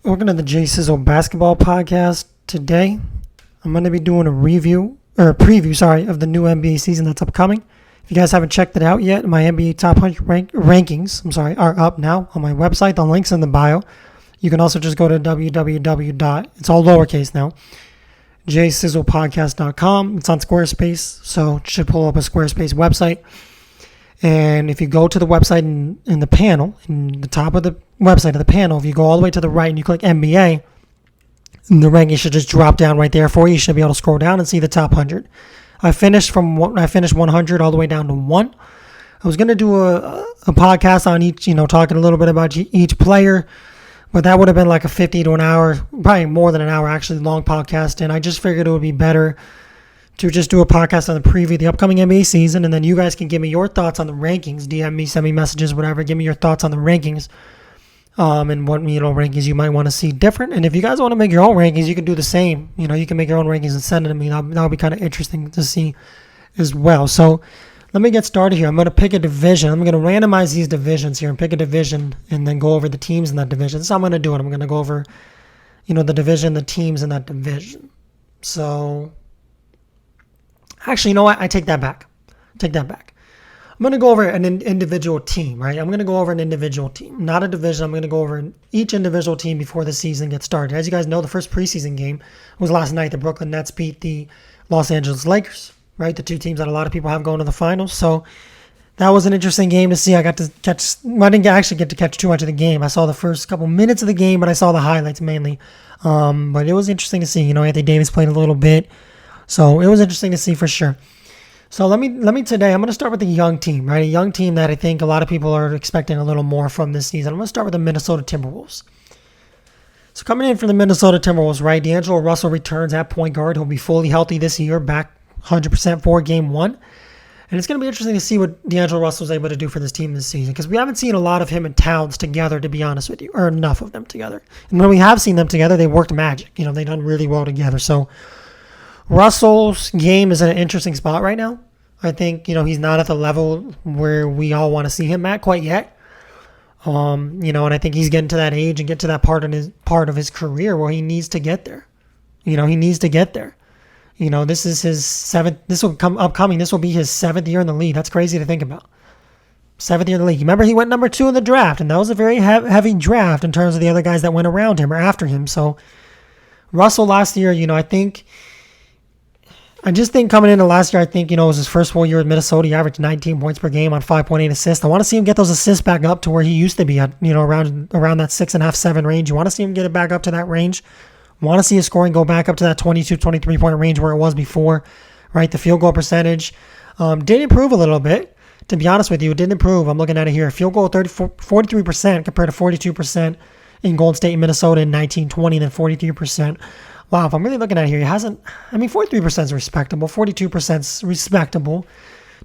Welcome to the J Sizzle Basketball Podcast. Today, I'm going to be doing a preview of the new NBA season that's upcoming. If you guys haven't checked it out yet, my NBA Top 100 rankings, are up now on my website. The link's in the bio. You can also just go to it's all lowercase now, jsizzlepodcast.com. It's on Squarespace, so it should pull up a Squarespace website. And if you go to the website in the panel, in the top of the website of the panel, if you go all the way to the right and you click NBA, the ranking should just drop down right there for you. You should be able to scroll down and see the top 100. I finished 100 all the way down to 1. I was going to do a podcast on each, talking a little bit about each player, but that would have been like a 50 to an hour, probably more than an hour actually, long podcast. And I just figured it would be better to just do a podcast on the preview of the upcoming NBA season, and then you guys can give me your thoughts on the rankings. DM me, send me messages, whatever. Give me your thoughts on the rankings, and what rankings you might want to see different. And if you guys want to make your own rankings, you can do the same. You can make your own rankings and send it to me. That'll be kind of interesting to see as well. So let me get started here. I'm going to pick a division. I'm going to randomize these divisions here and pick a division, and then go over the teams in that division. That's how I'm going to do it. I'm going to go over, the division, the teams in that division. So actually, you know what? I take that back. I'm going to go over an individual team, right? I'm going to go over an individual team, not a division. I'm going to go over each individual team before the season gets started. As you guys know, the first preseason game was last night. The Brooklyn Nets beat the Los Angeles Lakers, right? The two teams that a lot of people have going to the finals. So that was an interesting game to see. I didn't actually get to catch too much of the game. I saw the first couple minutes of the game, but I saw the highlights mainly. But it was interesting to see. Anthony Davis played a little bit. So it was interesting to see for sure. So let me today, I'm going to start with a young team, right? A young team that I think a lot of people are expecting a little more from this season. I'm going to start with the Minnesota Timberwolves. So coming in for the Minnesota Timberwolves, right? D'Angelo Russell returns at point guard. He'll be fully healthy this year, back 100% for game 1. And it's going to be interesting to see what D'Angelo Russell is able to do for this team this season, because we haven't seen a lot of him and Towns together, to be honest with you, or enough of them together. And when we have seen them together, they worked magic. They've done really well together. So Russell's game is in an interesting spot right now. I think, he's not at the level where we all want to see him at quite yet. And I think he's getting to that age and get to that part of his career where he needs to get there. He needs to get there. This is his this will be his 7th year in the league. That's crazy to think about. 7th year in the league. Remember, he went number 2 in the draft, and that was a very heavy draft in terms of the other guys that went around him or after him. So Russell last year, I just think coming into last year, it was his first full year with Minnesota. He averaged 19 points per game on 5.8 assists. I want to see him get those assists back up to where he used to be at, around that 6.5, 7 range. You want to see him get it back up to that range. Want to see his scoring go back up to that 22, 23 point range where it was before, right? The field goal percentage did improve a little bit. To be honest with you, it did improve. I'm looking at it here. Field goal 43% compared to 42% in Golden State and Minnesota in 19-20, and then 43%. Wow, if I'm really looking at it here, 43% is respectable. 42% is respectable,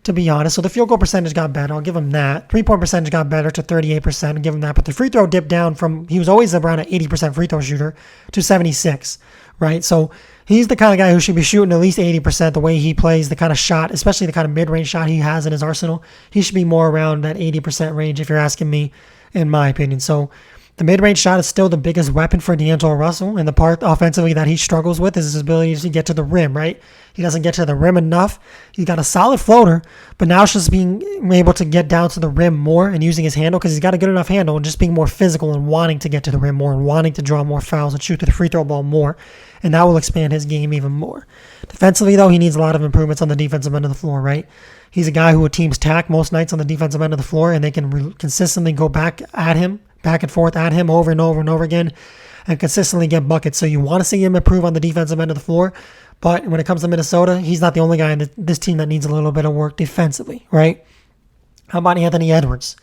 to be honest. So the field goal percentage got better. I'll give him that. 3-point percentage got better to 38%. I'll give him that. But the free throw dipped down he was always around an 80% free throw shooter to 76, right? So he's the kind of guy who should be shooting at least 80% the way he plays, the kind of shot, especially the kind of mid-range shot he has in his arsenal. He should be more around that 80% range if you're asking me, in my opinion. So the mid-range shot is still the biggest weapon for D'Angelo Russell, and the part offensively that he struggles with is his ability to get to the rim, right? He doesn't get to the rim enough. He's got a solid floater, but now it's just being able to get down to the rim more and using his handle, because he's got a good enough handle, and just being more physical and wanting to get to the rim more and wanting to draw more fouls and shoot the free throw ball more, and that will expand his game even more. Defensively, though, he needs a lot of improvements on the defensive end of the floor, right? He's a guy who teams tack most nights on the defensive end of the floor, and they can consistently go back and forth at him over and over and over again, and consistently get buckets. So you want to see him improve on the defensive end of the floor. But when it comes to Minnesota, he's not the only guy in this team that needs a little bit of work defensively, right? How about Anthony Edwards?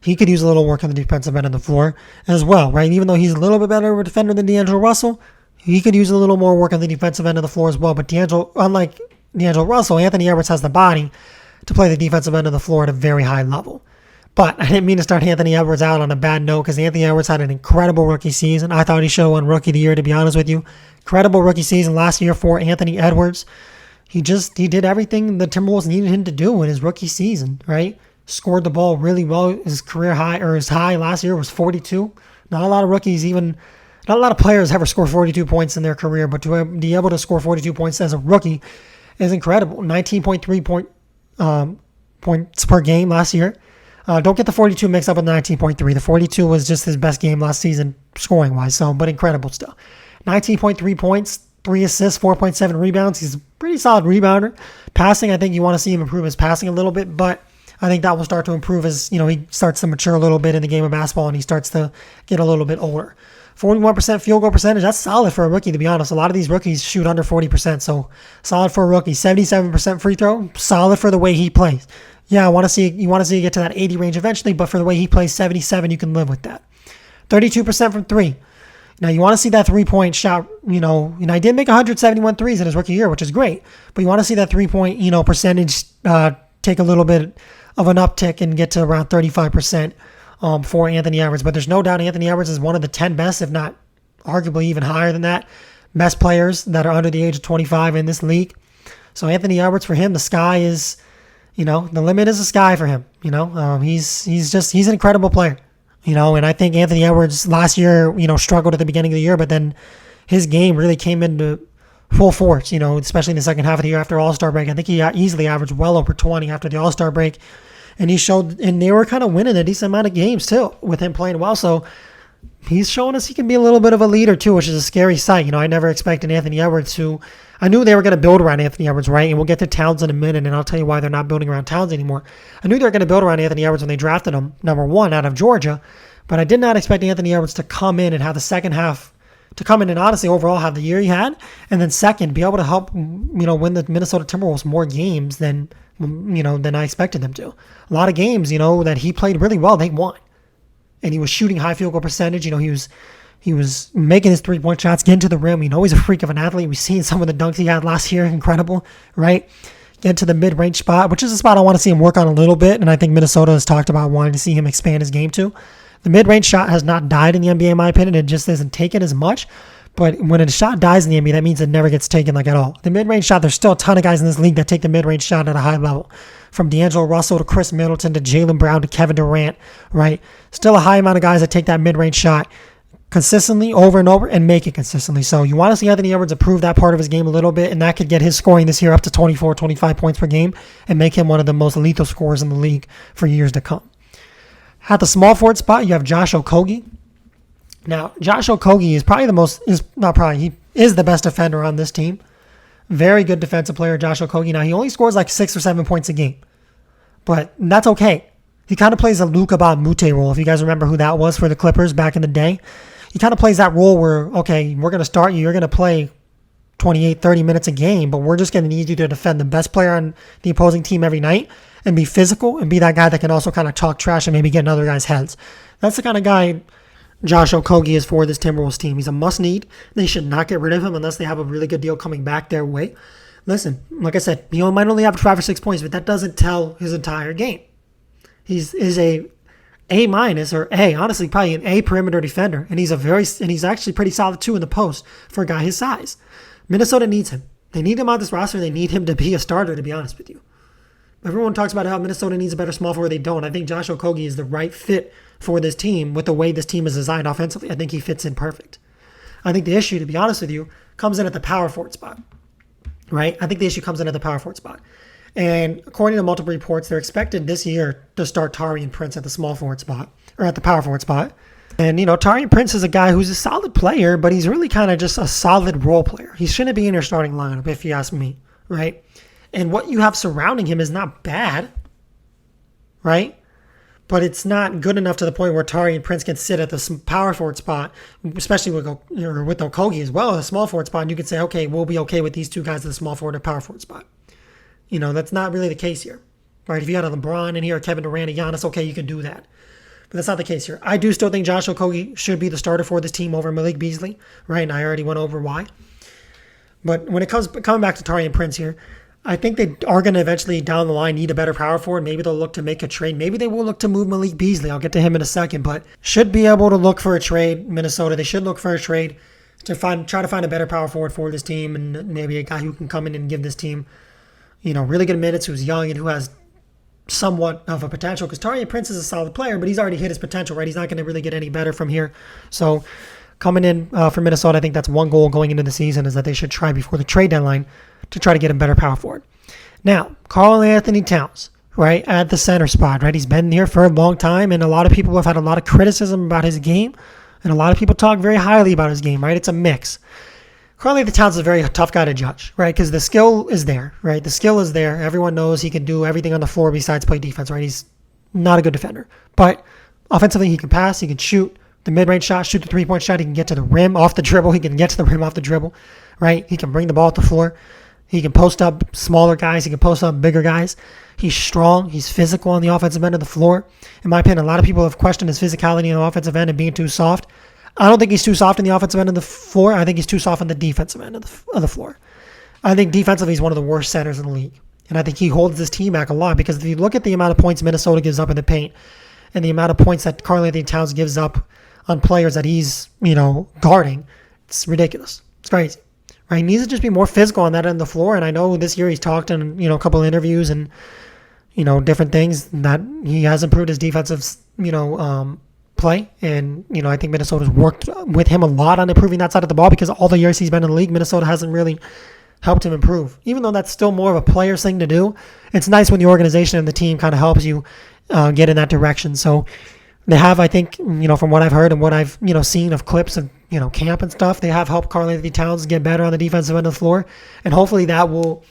He could use a little work on the defensive end of the floor as well, right? Even though he's a little bit better of a defender than D'Angelo Russell, he could use a little more work on the defensive end of the floor as well. But unlike D'Angelo Russell, Anthony Edwards has the body to play the defensive end of the floor at a very high level. But I didn't mean to start Anthony Edwards out on a bad note, because Anthony Edwards had an incredible rookie season. I thought he should have won Rookie of the Year, to be honest with you. Incredible rookie season last year for Anthony Edwards. He did everything the Timberwolves needed him to do in his rookie season, right? Scored the ball really well. His career high, or his high last year was 42. Not a lot of rookies even Not a lot of players ever score 42 points in their career, but to be able to score 42 points as a rookie is incredible. 19.3 points per game last year. Don't get the 42 mixed up with 19.3. The 42 was just his best game last season scoring-wise, but incredible still. 19.3 points, 3 assists, 4.7 rebounds. He's a pretty solid rebounder. Passing, I think you want to see him improve his passing a little bit, but I think that will start to improve as, he starts to mature a little bit in the game of basketball and he starts to get a little bit older. 41% field goal percentage, that's solid for a rookie, to be honest. A lot of these rookies shoot under 40%, so solid for a rookie. 77% free throw, solid for the way he plays. Yeah, you want to see it get to that 80 range eventually, but for the way he plays 77, you can live with that. 32% from 3. Now, you want to see that 3-point shot, and I did make 171 threes in his rookie year, which is great, but you want to see that 3-point, percentage take a little bit of an uptick and get to around 35% for Anthony Edwards. But there's no doubt Anthony Edwards is one of the 10 best, if not arguably even higher than that, best players that are under the age of 25 in this league. So Anthony Edwards, for him, the sky is, the limit is the sky for him. He's an incredible player. And I think Anthony Edwards last year, struggled at the beginning of the year, but then his game really came into full force, especially in the second half of the year after All-Star break. I think he easily averaged well over 20 after the All-Star break. And and they were kind of winning a decent amount of games too with him playing well. So he's showing us he can be a little bit of a leader too, which is a scary sight. I never expected Anthony Edwards I knew they were going to build around Anthony Edwards, right? And we'll get to Towns in a minute, and I'll tell you why they're not building around Towns anymore. I knew they were going to build around Anthony Edwards when they drafted him, number 1, out of Georgia. But I did not expect Anthony Edwards to come in and have the second half, to come in and honestly overall have the year he had. And then second, be able to help, win the Minnesota Timberwolves more games than I expected them to. A lot of games, that he played really well, they won. And he was shooting high field goal percentage. He was making his 3-point shots, getting to the rim. He's a freak of an athlete. We've seen some of the dunks he had last year. Incredible, right? Get to the mid-range spot, which is a spot I want to see him work on a little bit. And I think Minnesota has talked about wanting to see him expand his game to. The mid-range shot has not died in the NBA, in my opinion. It just isn't taken as much. But when a shot dies in the NBA, that means it never gets taken at all. The mid-range shot, there's still a ton of guys in this league that take the mid-range shot at a high level. From D'Angelo Russell to Chris Middleton to Jaylen Brown to Kevin Durant, right? Still a high amount of guys that take that mid-range shot consistently over and over and make it consistently. So you want to see Anthony Edwards improve that part of his game a little bit, and that could get his scoring this year up to 24, 25 points per game and make him one of the most lethal scorers in the league for years to come. At the small forward spot, you have Josh Okogie. Now, Josh Okogie is he is the best defender on this team. Very good defensive player, Josh Okogie. Now, he only scores like 6 or 7 points a game, but that's okay. He kind of plays a Luka Mute role, if you guys remember who that was for the Clippers back in the day. He kind of plays that role where, okay, we're going to start you. You're going to play 28, 30 minutes a game, but we're just going to need you to defend the best player on the opposing team every night and be physical and be that guy that can also kind of talk trash and maybe get in other guys' heads. That's the kind of guy Josh Okogie is for this Timberwolves team. He's a must-need. They should not get rid of him unless they have a really good deal coming back their way. Listen, like I said, he might only have 5 or 6 points, but that doesn't tell his entire game. He's A minus or A, honestly, probably an A perimeter defender, and he's actually pretty solid too in the post for a guy his size. Minnesota needs him. They need him on this roster. They need him to be a starter, to be honest with you. Everyone talks about how Minnesota needs a better small forward. They don't. I think Josh Okogie is the right fit for this team with the way this team is designed offensively. I think he fits in perfect. I think the issue, to be honest with you, comes in at the power forward spot. Right? I think the issue comes in at the power forward spot. And according to multiple reports, they're expected this year to start Taurean Prince at the small forward spot, or at the power forward spot. And, Taurean Prince is a guy who's a solid player, but he's really kind of just a solid role player. He shouldn't be in your starting lineup, if you ask me, right? And what you have surrounding him is not bad, right? But it's not good enough to the point where Taurean Prince can sit at the power forward spot, especially with Okogie as well, a small forward spot, and you can say, okay, we'll be okay with these two guys at the small forward or power forward spot. That's not really the case here, right? If you had a LeBron in here, Kevin Durant, Giannis, okay, you can do that. But that's not the case here. I do still think Josh Okogie should be the starter for this team over Malik Beasley, right? And I already went over why. But when it comes coming back to Taurean Prince here, I think they are going to eventually down the line need a better power forward. Maybe they'll look to make a trade. Maybe they will look to move Malik Beasley. I'll get to him in a second, but should be able to look for a trade. Minnesota, they should look for a trade to try to find a better power forward for this team, and maybe a guy who can come in and give this team, really good minutes, who's young and who has somewhat of a potential. Because Taurean Prince is a solid player, but he's already hit his potential, right? He's not going to really get any better from here. So Coming in for Minnesota, I think that's one goal going into the season is that they should try before the trade deadline to try to get a better power forward. Now, Karl Anthony Towns, right, at the center spot, right? He's been here for a long time, and a lot of people have had a lot of criticism about his game, and a lot of people talk very highly about his game, right? It's a mix. Karl Anthony Towns is a very tough guy to judge, right? Because the skill is there, right? The skill is there. Everyone knows he can do everything on the floor besides play defense, right? He's not a good defender. But offensively, he can pass, he can shoot the mid-range shot, shoot the three-point shot. He can get to the rim off the dribble. He can get to the rim off the dribble, right? He can bring the ball to the floor. He can post up smaller guys. He can post up bigger guys. He's strong. He's physical on the offensive end of the floor. In my opinion, a lot of people have questioned his physicality on the offensive end and being too soft. I don't think he's too soft on the offensive end of the floor. I think he's too soft on the defensive end of the floor. I think defensively he's one of the worst centers in the league. And I think he holds this team back a lot because if you look at the amount of points Minnesota gives up in the paint and the amount of points that Karl Anthony Towns gives up on players that he's, guarding, it's ridiculous. It's crazy. Right? He needs to just be more physical on that end of the floor. And I know this year he's talked in, a couple of interviews and, different things that he has improved his defensive, play. And, I think Minnesota's worked with him a lot on improving that side of the ball because all the years he's been in the league, Minnesota hasn't really helped him improve. Even though that's still more of a player's thing to do, it's nice when the organization and the team kind of helps you get in that direction. So they have, I think, from what I've heard and what I've, seen of clips of, camp and stuff, they have helped Karl Anthony Towns get better on the defensive end of the floor. And hopefully that will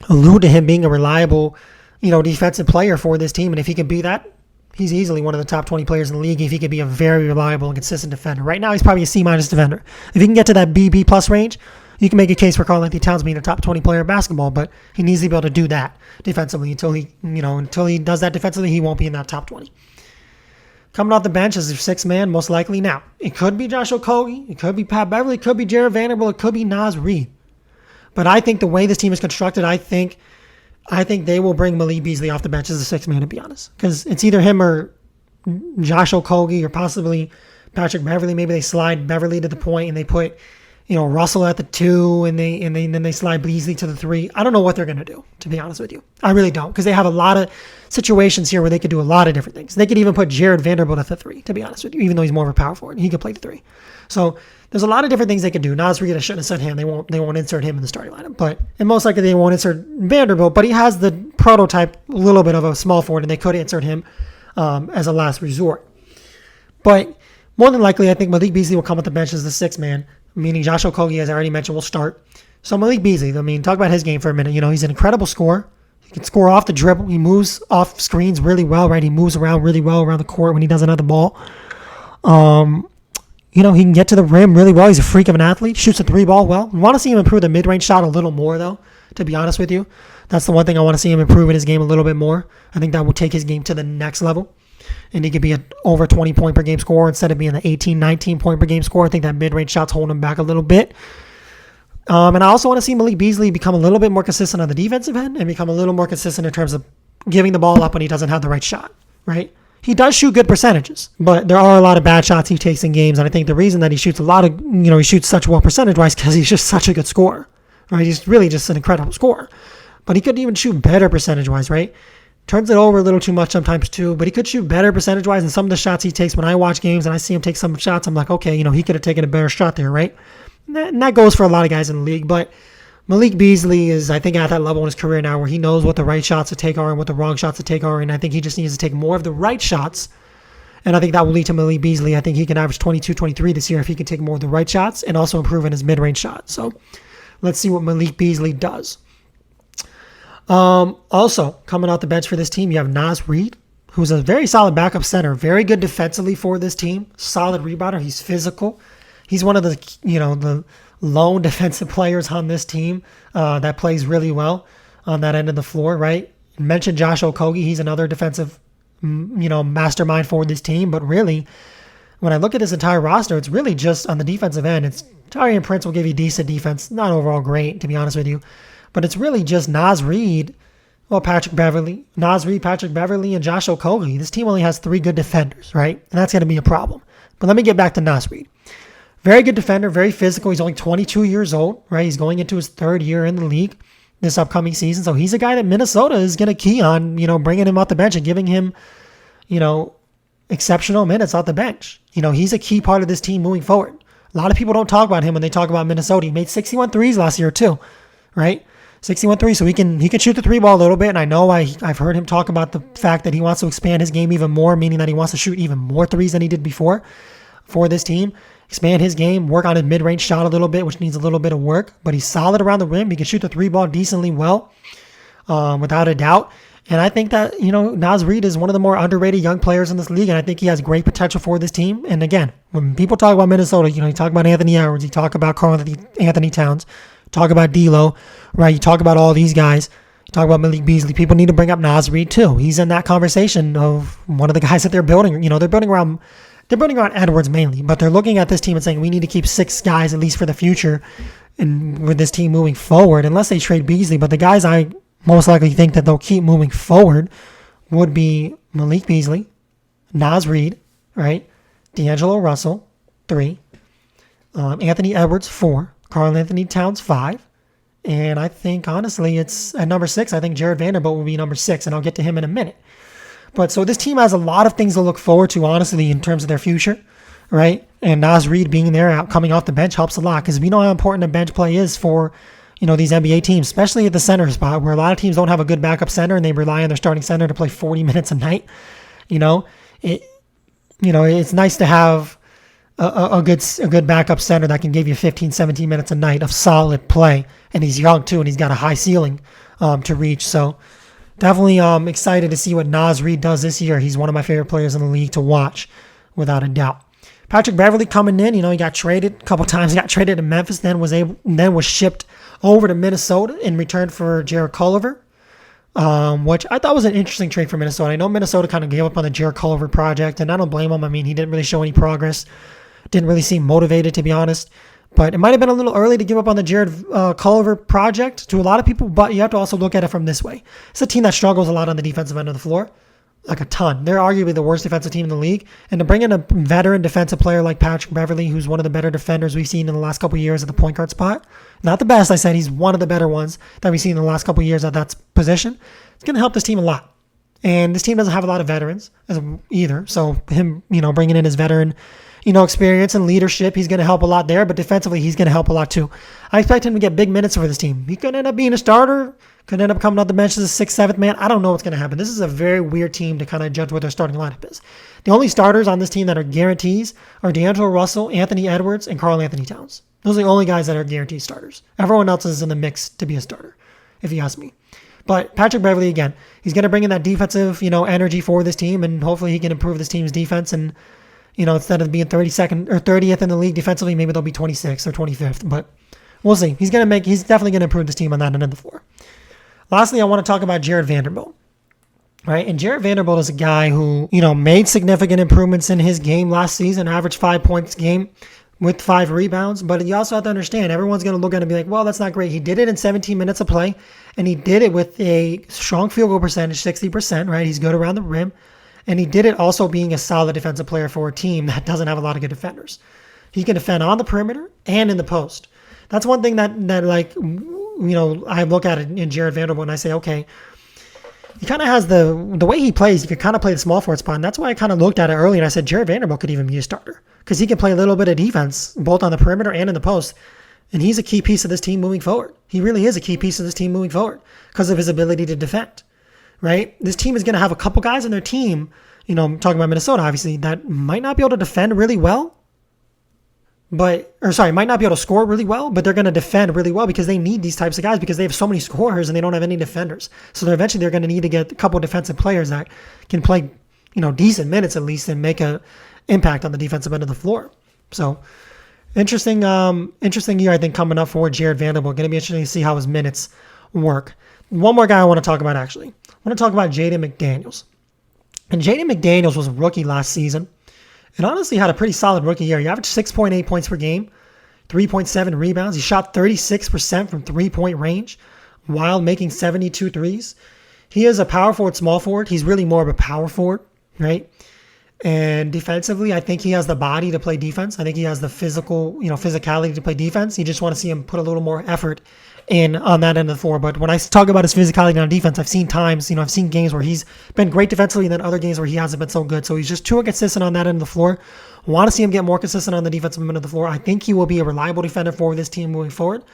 allude to him being a reliable, defensive player for this team. And if he can be that, he's easily one of the top 20 players in the league if he can be a very reliable and consistent defender. Right now, he's probably a C-minus defender. If he can get to that B plus range, you can make a case for Karl Anthony Towns being a top 20 player in basketball, but he needs to be able to do that defensively. Until he does that defensively, he won't be in that top 20. Coming off the bench as their sixth man, most likely now. It could be Josh Okogie. It could be Pat Beverly. It could be Jared Vanderbilt. It could be Naz Reid. But I think the way this team is constructed, I think they will bring Malik Beasley off the bench as a sixth man, to be honest. Because it's either him or Josh Okogie or possibly Patrick Beverly. Maybe they slide Beverly to the point and they put, Russell at the 2 and then they slide Beasley to the 3. I don't know what they're going to do, to be honest with you. I really don't, because they have a lot of situations here where they could do a lot of different things. They could even put Jared Vanderbilt at the 3, to be honest with you, even though he's more of a power forward. He could play the 3. So there's a lot of different things they could do. Naz Reid, I shouldn't have said him. They won't insert him in the starting lineup, and most likely they won't insert Vanderbilt. But he has the prototype, a little bit of a small forward, and they could insert him as a last resort. But more than likely, I think Malik Beasley will come off the bench as the sixth man, meaning Josh Okogie, as I already mentioned, will start. So Malik Beasley, talk about his game for a minute. He's an incredible scorer. He can score off the dribble. He moves off screens really well, right? He moves around really well around the court when he doesn't have the ball. He can get to the rim really well. He's a freak of an athlete. Shoots a 3-ball well. I want to see him improve the mid-range shot a little more, though, to be honest with you. That's the one thing I want to see him improve in his game a little bit more. I think that will take his game to the next level. And he could be an over 20 point per game scorer instead of being an 18, 19 point per game scorer. I think that mid-range shot's holding him back a little bit. And I also want to see Malik Beasley become a little bit more consistent on the defensive end and become a little more consistent in terms of giving the ball up when he doesn't have the right shot, right? He does shoot good percentages, but there are a lot of bad shots he takes in games. And I think the reason that he shoots a lot of, he shoots such well percentage-wise because he's just such a good scorer, right? He's really just an incredible scorer. But he could even shoot better percentage-wise, right? Turns it over a little too much sometimes too, but he could shoot better percentage-wise. And some of the shots he takes when I watch games and I see him take some shots, I'm like, okay, he could have taken a better shot there, right? And that goes for a lot of guys in the league. But Malik Beasley is, I think, at that level in his career now where he knows what the right shots to take are and what the wrong shots to take are. And I think he just needs to take more of the right shots. And I think that will lead to Malik Beasley. I think he can average 22, 23 this year if he can take more of the right shots and also improve in his mid-range shot. So let's see what Malik Beasley does. Also, coming out the bench for this team, you have Naz Reid, who's a very solid backup center, very good defensively for this team, solid rebounder. He's physical. He's one of the, the lone defensive players on this team that plays really well on that end of the floor, right? You mentioned Josh Okogie. He's another defensive, mastermind for this team. But really, when I look at this entire roster, it's really just on the defensive end. It's Taurean Prince will give you decent defense, not overall great, to be honest with you. But it's really just Naz Reid, Patrick Beverly, and Josh Okogie. This team only has 3 good defenders, right? And that's going to be a problem. But let me get back to Naz Reid. Very good defender, very physical. He's only 22 years old, right? He's going into his 3rd year in the league this upcoming season. So he's a guy that Minnesota is going to key on, bringing him off the bench and giving him, exceptional minutes off the bench. He's a key part of this team moving forward. A lot of people don't talk about him when they talk about Minnesota. He made 61 threes last year too, right? 61 threes, so he can shoot the three ball a little bit, and I know I've heard him talk about the fact that he wants to expand his game even more, meaning that he wants to shoot even more threes than he did before for this team. Expand his game, work on his mid-range shot a little bit, which needs a little bit of work, but he's solid around the rim. He can shoot the three ball decently well, without a doubt. And I think that, Naz Reid is one of the more underrated young players in this league, and I think he has great potential for this team. And again, when people talk about Minnesota, you talk about Anthony Edwards, you talk about Anthony Towns, talk about D'Lo, right? You talk about all these guys, you talk about Malik Beasley. People need to bring up Naz Reid too. He's in that conversation of one of the guys that they're building. They're building around Edwards mainly, but they're looking at this team and saying we need to keep 6 guys at least for the future, and with this team moving forward, unless they trade Beasley. But the guys I most likely think that they'll keep moving forward would be Malik Beasley, Naz Reid, right? D'Angelo Russell, 3. Anthony Edwards, 4. Karl Anthony Towns, 5. And I think, honestly, it's at number 6. I think Jared Vanderbilt will be number 6, and I'll get to him in a minute. But so this team has a lot of things to look forward to, honestly, in terms of their future, right? And Naz Reid being there, coming off the bench, helps a lot, because we know how important the bench play is for these NBA teams, especially at the center spot, where a lot of teams don't have a good backup center and they rely on their starting center to play 40 minutes a night. It's nice to have a good backup center that can give you 15, 17 minutes a night of solid play. And he's young too, and he's got a high ceiling to reach. So definitely excited to see what Naz Reid does this year. He's one of my favorite players in the league to watch, without a doubt. Patrick Beverley coming in, he got traded a couple times. He got traded to Memphis, then was shipped over to Minnesota in return for Jared Culver, which I thought was an interesting trade for Minnesota. I know Minnesota kind of gave up on the Jared Culver project, and I don't blame him. I mean, he didn't really show any progress. Didn't really seem motivated, to be honest. But it might have been a little early to give up on the Jared Culver project to a lot of people, but you have to also look at it from this way. It's a team that struggles a lot on the defensive end of the floor. Like a ton. They're arguably the worst defensive team in the league. And to bring in a veteran defensive player like Patrick Beverley, who's one of the better defenders we've seen in the last couple of years at the point guard spot. Not the best, I said. He's one of the better ones that we've seen in the last couple of years at that position. It's going to help this team a lot. And this team doesn't have a lot of veterans either. So him, bringing in his veteran, experience and leadership, he's going to help a lot there. But defensively, he's going to help a lot too. I expect him to get big minutes for this team. He could end up being a starter. Could end up coming off the bench as a 6th, 7th man. I don't know what's going to happen. This is a very weird team to kind of judge what their starting lineup is. The only starters on this team that are guarantees are D'Angelo Russell, Anthony Edwards, and Karl Anthony Towns. Those are the only guys that are guaranteed starters. Everyone else is in the mix to be a starter, if you ask me. But Patrick Beverley, again, he's going to bring in that defensive, energy for this team, and hopefully he can improve this team's defense. And, instead of being 32nd or 30th in the league defensively, maybe they'll be 26th or 25th. But we'll see. He's definitely going to improve this team on that end of the floor. Lastly, I want to talk about Jared Vanderbilt, right? And Jared Vanderbilt is a guy who, made significant improvements in his game last season, averaged 5 points a game with 5 rebounds. But you also have to understand, everyone's going to look at it and be like, well, that's not great. He did it in 17 minutes of play, and he did it with a strong field goal percentage, 60%, right? He's good around the rim. And he did it also being a solid defensive player for a team that doesn't have a lot of good defenders. He can defend on the perimeter and in the post. That's one thing that I look at it in Jared Vanderbilt and I say, okay, he kind of has the way he plays, he could kind of play the small forward spot. And that's why I kind of looked at it early and I said Jared Vanderbilt could even be a starter because he can play a little bit of defense, both on the perimeter and in the post. And he's a key piece of this team moving forward. He really is a key piece of this team moving forward because of his ability to defend, right? This team is going to have a couple guys on their team, I'm talking about Minnesota, obviously, that might not be able to defend really well. Might not be able to score really well, but they're going to defend really well because they need these types of guys because they have so many scorers and they don't have any defenders. So eventually they're going to need to get a couple of defensive players that can play, decent minutes at least and make an impact on the defensive end of the floor. So interesting year, I think, coming up for Jared Vanderbilt. Going to be interesting to see how his minutes work. One more guy I want to talk about, actually. I want to talk about Jaden McDaniels. And Jaden McDaniels was a rookie last season. And honestly had a pretty solid rookie year. He averaged 6.8 points per game, 3.7 rebounds. He shot 36% from three-point range while making 72 threes. He is a power forward, small forward. He's really more of a power forward, right? And defensively, I think he has the body to play defense. I think he has the physicality to play defense. You just want to see him put a little more effort in on that end of the floor. But when I talk about his physicality on defense, I've seen times, I've seen games where he's been great defensively and then other games where he hasn't been so good. So he's just too inconsistent on that end of the floor. I want to see him get more consistent on the defensive end of the floor. I think he will be a reliable defender for this team moving forward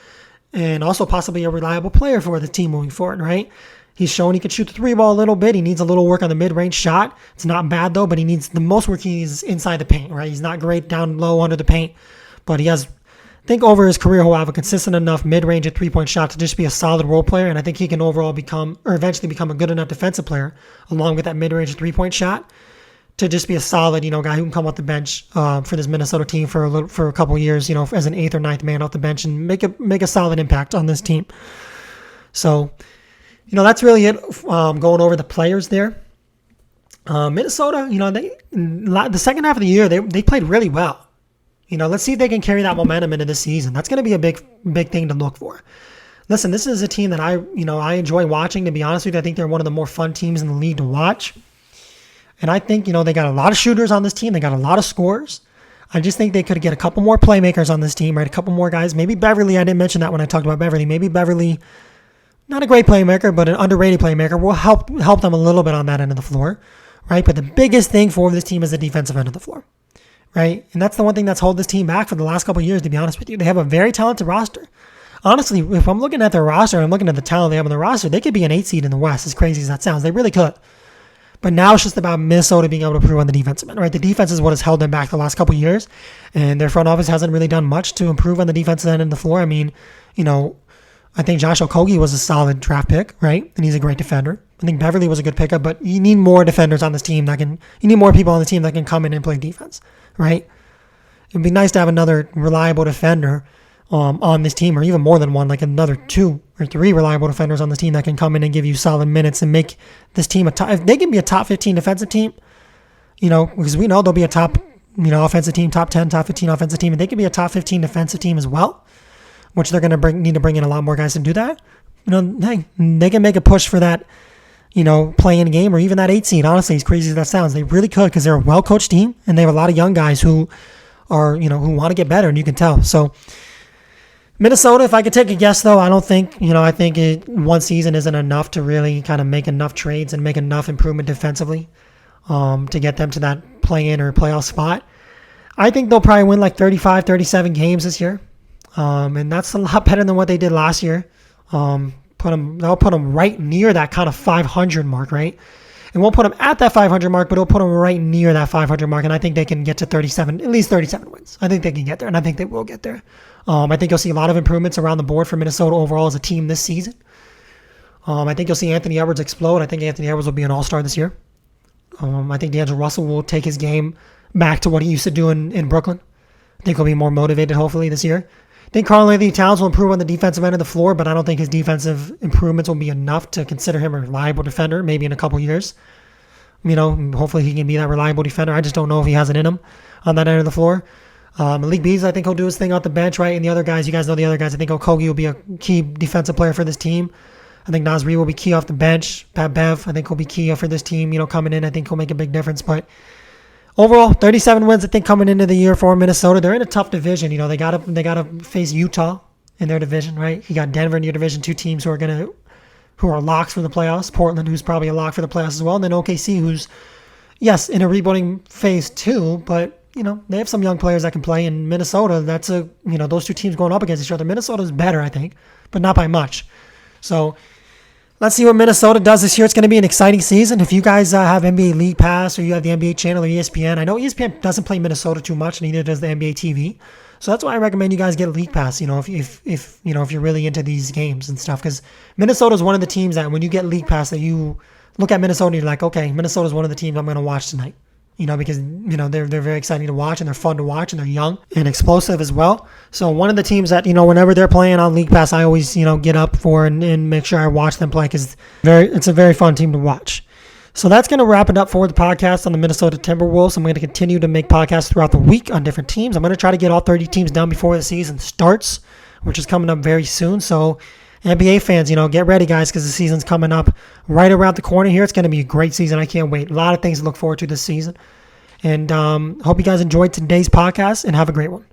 and also possibly a reliable player for the team moving forward, right? He's shown he can shoot the three ball a little bit. He needs a little work on the mid-range shot. It's not bad, though, but he needs the most work he needs inside the paint, right? He's not great down low under the paint, but he has, I think over his career, he'll have a consistent enough mid-range and three-point shot to just be a solid role player, and I think he can overall eventually become a good enough defensive player, along with that mid-range and three-point shot, to just be a solid, guy who can come off the bench for this Minnesota team for a couple of years, as an eighth or ninth man off the bench and make a solid impact on this team. So, that's really it. Going over the players there. Minnesota, the second half of the year, they played really well. Let's see if they can carry that momentum into this season. That's going to be a big thing to look for. Listen, this is a team that I enjoy watching, to be honest with you. I think they're one of the more fun teams in the league to watch. And I think, they got a lot of shooters on this team. They got a lot of scorers. I just think they could get a couple more playmakers on this team, right? A couple more guys. Maybe Beverly, I didn't mention that when I talked about Beverly. Maybe Beverly, not a great playmaker, but an underrated playmaker, will help them a little bit on that end of the floor, right? But the biggest thing for this team is the defensive end of the floor, right? And that's the one thing that's held this team back for the last couple of years, to be honest with you. They have a very talented roster. Honestly, if I'm looking at their roster and I'm looking at the talent they have on the roster, they could be an 8 seed in the West, as crazy as that sounds. They really could. But now it's just about Minnesota being able to improve on the defensive end, right? The defense is what has held them back the last couple of years, and their front office hasn't really done much to improve on the defensive end of the floor. I mean, I think Josh Okogie was a solid draft pick, right? And he's a great defender. I think Beverly was a good pickup, but you need more defenders on this team you need more people on the team that can come in and play defense, right? It would be nice to have another reliable defender on this team, or even more than one, like another 2 or 3 reliable defenders on this team that can come in and give you solid minutes and make this team if they can be a top 15 defensive team, because we know they'll be a top, offensive team, top 10, top 15 offensive team, and they can be a top 15 defensive team as well, which they're going to need to bring in a lot more guys to do that. Hey, they can make a push for that, play-in game or even that 8 seed. Honestly, as crazy as that sounds, they really could, because they're a well-coached team and they have a lot of young guys who are, who want to get better, and you can tell. So Minnesota, if I could take a guess, though, I don't think, I think one season isn't enough to really kind of make enough trades and make enough improvement defensively to get them to that play-in or playoff spot. I think they'll probably win like 35, 37 games this year. And that's a lot better than what they did last year. They'll put them right near that kind of 500 mark, right? It won't put them at that 500 mark, but it'll put them right near that 500 mark, and I think they can get to 37, at least 37 wins. I think they can get there, and I think they will get there. I think you'll see a lot of improvements around the board for Minnesota overall as a team this season. I think you'll see Anthony Edwards explode. I think Anthony Edwards will be an all-star this year. I think D'Angelo Russell will take his game back to what he used to do in Brooklyn. I think he'll be more motivated, hopefully, this year. I think Karl-Anthony Towns will improve on the defensive end of the floor, but I don't think his defensive improvements will be enough to consider him a reliable defender, maybe in a couple years. Hopefully he can be that reliable defender. I just don't know if he has it in him on that end of the floor. Malik Beasley, I think he'll do his thing off the bench, right? And the other guys, you guys know the other guys. I think Okogie will be a key defensive player for this team. I think Naz Reid will be key off the bench. Pat Bev, I think, will be key for this team, coming in. I think he'll make a big difference. But overall, 37 wins, I think, coming into the year for Minnesota. They're in a tough division. They gotta face Utah in their division, right? You got Denver in your division, 2 teams who are locks for the playoffs. Portland, who's probably a lock for the playoffs as well. And then OKC, who's, yes, in a rebuilding phase too, but, they have some young players that can play. In Minnesota, that's those 2 teams going up against each other. Minnesota's better, I think, but not by much. So let's see what Minnesota does this year. It's going to be an exciting season. If you guys have NBA League Pass or you have the NBA channel or ESPN, I know ESPN doesn't play Minnesota too much, neither does the NBA TV. So that's why I recommend you guys get League Pass, if you're really into these games and stuff, because Minnesota is one of the teams that when you get League Pass that you look at Minnesota and you're like, okay, Minnesota is one of the teams I'm going to watch tonight. Because they're very exciting to watch and they're fun to watch and they're young and explosive as well. So one of the teams that whenever they're playing on League Pass, I always get up for and make sure I watch them play, because it's a very fun team to watch. So that's going to wrap it up for the podcast on the Minnesota Timberwolves. I'm going to continue to make podcasts throughout the week on different teams. I'm going to try to get all 30 teams done before the season starts, which is coming up very soon. So NBA fans, get ready, guys, because the season's coming up right around the corner here. It's going to be a great season. I can't wait. A lot of things to look forward to this season. And hope you guys enjoyed today's podcast and have a great one.